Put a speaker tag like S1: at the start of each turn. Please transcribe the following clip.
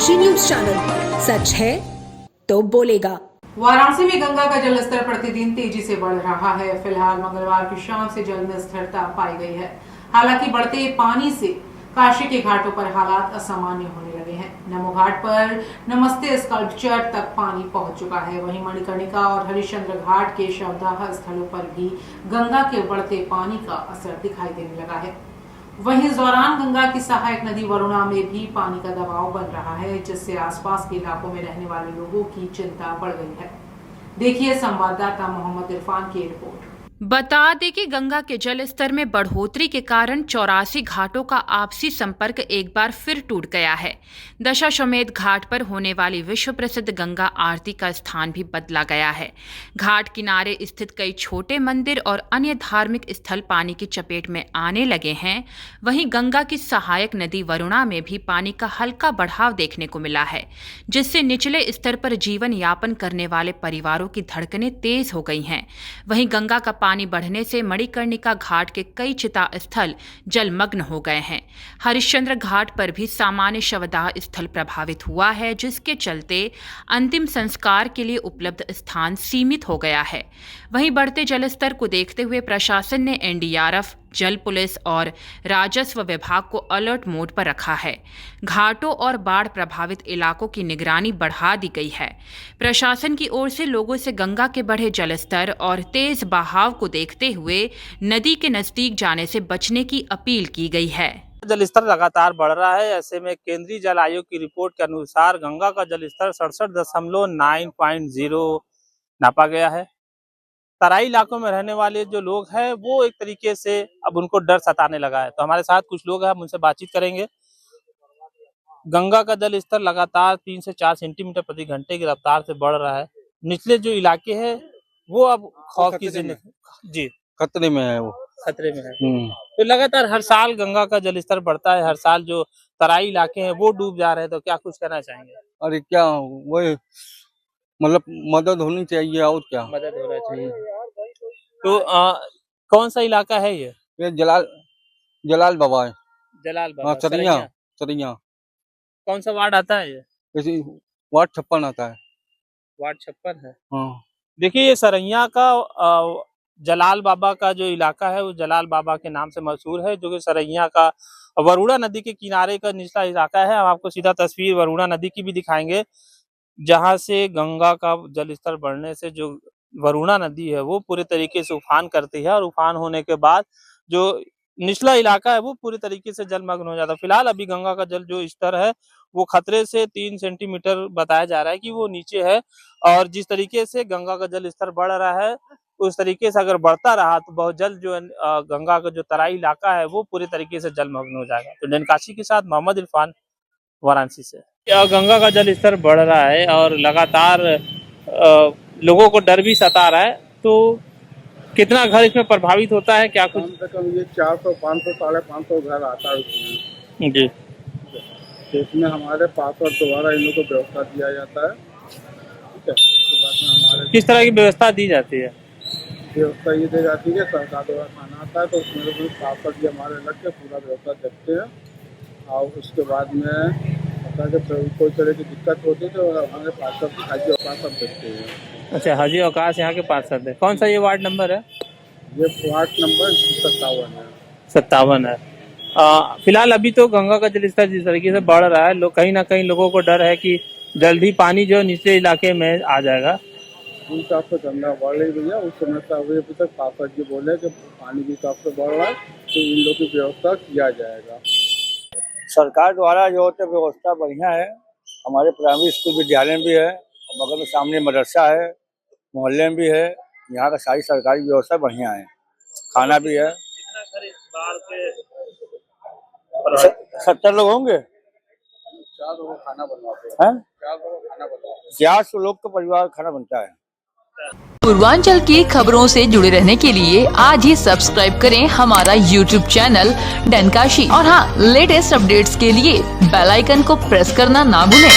S1: डनकाशी news channel, सच है तो बोलेगा।
S2: वाराणसी में गंगा का जल स्तर प्रतिदिन तेजी से बढ़ रहा है। फिलहाल मंगलवार की शाम से जल में स्थिरता पाई गई है। हालांकि बढ़ते पानी से काशी के घाटों पर हालात असामान्य होने लगे हैं। नमो घाट पर नमस्ते स्कल्पचर तक पानी पहुंच चुका है। वहीं मणिकर्णिका और हरिश्चंद्र घाट के शवदाह स्थलों पर भी गंगा के बढ़ते पानी का असर दिखाई देने लगा है। वहीं इस दौरान गंगा की सहायक नदी वरुणा में भी पानी का दबाव बन रहा है, जिससे आसपास के इलाकों में रहने वाले लोगों की चिंता बढ़ गई है। देखिए संवाददाता मोहम्मद इरफान की रिपोर्ट।
S3: बता दें कि गंगा के जल स्तर में बढ़ोतरी के कारण 84 घाटों का आपसी संपर्क एक बार फिर टूट गया है। दशाश्वमेध घाट पर होने वाली विश्व प्रसिद्ध गंगा आरती का स्थान भी बदला गया है। घाट किनारे स्थित कई छोटे मंदिर और अन्य धार्मिक स्थल पानी की चपेट में आने लगे हैं। वहीं गंगा की सहायक नदी वरुणा में भी पानी का हल्का बढ़ाव देखने को मिला है, जिससे निचले स्तर पर जीवन यापन करने वाले परिवारों की धड़कनें तेज हो गई हैं। वहीं गंगा का पानी बढ़ने से मणिकर्णिका घाट के कई चिता स्थल जलमग्न हो गए हैं। हरिश्चंद्र घाट पर भी सामान्य शवदाह स्थल प्रभावित हुआ है, जिसके चलते अंतिम संस्कार के लिए उपलब्ध स्थान सीमित हो गया है। वहीं बढ़ते जलस्तर को देखते हुए प्रशासन ने एनडीआरएफ, जल पुलिस और राजस्व विभाग को अलर्ट मोड पर रखा है। घाटों और बाढ़ प्रभावित इलाकों की निगरानी बढ़ा दी गई है। प्रशासन की ओर से लोगों से गंगा के बढ़े जलस्तर और तेज बहाव को देखते हुए नदी के नजदीक जाने से बचने की अपील की गई है।
S4: जलस्तर लगातार बढ़ रहा है। ऐसे में केंद्रीय जल आयोग की रिपोर्ट के अनुसार गंगा का जलस्तर 67.9.0 नापा गया है। तराई इलाकों में रहने वाले जो लोग हैं वो एक तरीके से अब उनको डर सताने लगा है। तो हमारे साथ कुछ लोग हैं, हम उनसे बातचीत करेंगे। गंगा का जल स्तर लगातार 3 से 4 सेंटीमीटर प्रति घंटे की रफ्तार से बढ़ रहा है। निचले जो इलाके हैं वो अब खौफ की जी
S5: खतरे में है, वो
S4: खतरे में है। तो लगातार हर साल गंगा का जल स्तर बढ़ता है। हर साल जो तराई इलाके हैं वो डूब जा रहे हैं। तो क्या कुछ कहना चाहेंगे?
S5: अरे क्या वही मतलब मदद होनी चाहिए, और क्या
S4: मदद होना चाहिए। तो कौन सा इलाका है ये?
S5: जलाल बाबा है।
S4: जलाल बाबा,
S5: चरिया।
S4: कौन सा वार्ड आता है ये?
S5: वार्ड 56 आता है।
S4: वार्ड 56 है।
S5: हाँ।
S4: देखिए ये सरैया का जलाल बाबा का जो इलाका है वो जलाल बाबा के नाम से मशहूर है, जो कि सरैया का वरुणा नदी के किनारे का निचला इलाका है। हम आपको सीधा तस्वीर वरुणा नदी की भी दिखाएंगे, जहां से गंगा का जलस्तर बढ़ने से जो वरुणा नदी है वो पूरे तरीके से उफान करती है, और उफान होने के बाद जो निचला इलाका है वो पूरी तरीके से जलमग्न हो जाता है। फिलहाल अभी गंगा का जल जो स्तर है वो खतरे से 3 सेंटीमीटर बताया जा रहा है कि वो नीचे है, और जिस तरीके से गंगा का जल स्तर बढ़ रहा है उस तरीके से अगर बढ़ता रहा तो बहुत जल्द जो गंगा का जो तराई इलाका है वो पूरी तरीके से जलमग्न हो जाएगा। तो डनकाशी के साथ मोहम्मद इरफान, वाराणसी से। गंगा का जल स्तर बढ़ रहा है और लगातार लोगों को डर भी सता रहा है। तो कितना घर इसमें प्रभावित होता है? क्या कुछ?
S6: कम से कम ये 400, 500, 550 घर आता है उसमें
S4: जी।
S6: तो इसमें हमारे पासवर्ड द्वारा इन लोगों को व्यवस्था दिया जाता है। ठीक है, उसके बाद में हमारे
S4: किस तरह की व्यवस्था दी जाती है?
S6: व्यवस्था ये दी जाती है, सरकार द्वारा खाना आता है तो उसमें पासवर्ड हमारे लग के पूरा व्यवस्था देखते हैं, और उसके बाद में कोई तरह की दिक्कत होती है तो हमारे पासवर्ड की हाजी अवकाश सब देखते हैं।
S4: अच्छा, हाजी अवकाश यहाँ के पार्षद है। कौन सा ये वार्ड नंबर है?
S6: ये वार्ड नंबर 57 है।
S4: 57 है। फिलहाल अभी तो गंगा का जलस्तर जिस तरीके से बढ़ रहा है, लोग कहीं ना कहीं लोगों को डर है कि जल्द ही पानी जो निचले इलाके में आ जाएगा।
S6: उन हिसाब से गंगा बढ़ रही भैया, उस समय से अभी तक पापा जी बोले कि पानी के हिसाब से बढ़ रहा है तो इन लोग की व्यवस्था किया जाएगा।
S5: सरकार द्वारा जो होता है व्यवस्था बढ़िया है। हमारे प्राइमरी स्कूल विद्यालय भी है, बगल में सामने मदरसा है, मोहल्ले में भी है। यहाँ का सारी सरकारी व्यवस्था बढ़िया है, खाना भी है। 70 लोग होंगे।
S6: 4 लोग खाना बनवाते
S5: हैं।
S6: 4 लोग खाना बनवाते
S5: 400 लोग का परिवार खाना बनता है।
S7: पूर्वांचल की खबरों से जुड़े रहने के लिए आज ही सब्सक्राइब करें हमारा YouTube चैनल डनकाशी, और हाँ, लेटेस्ट अपडेट्स के लिए बेल आइकन को प्रेस करना ना भूलें।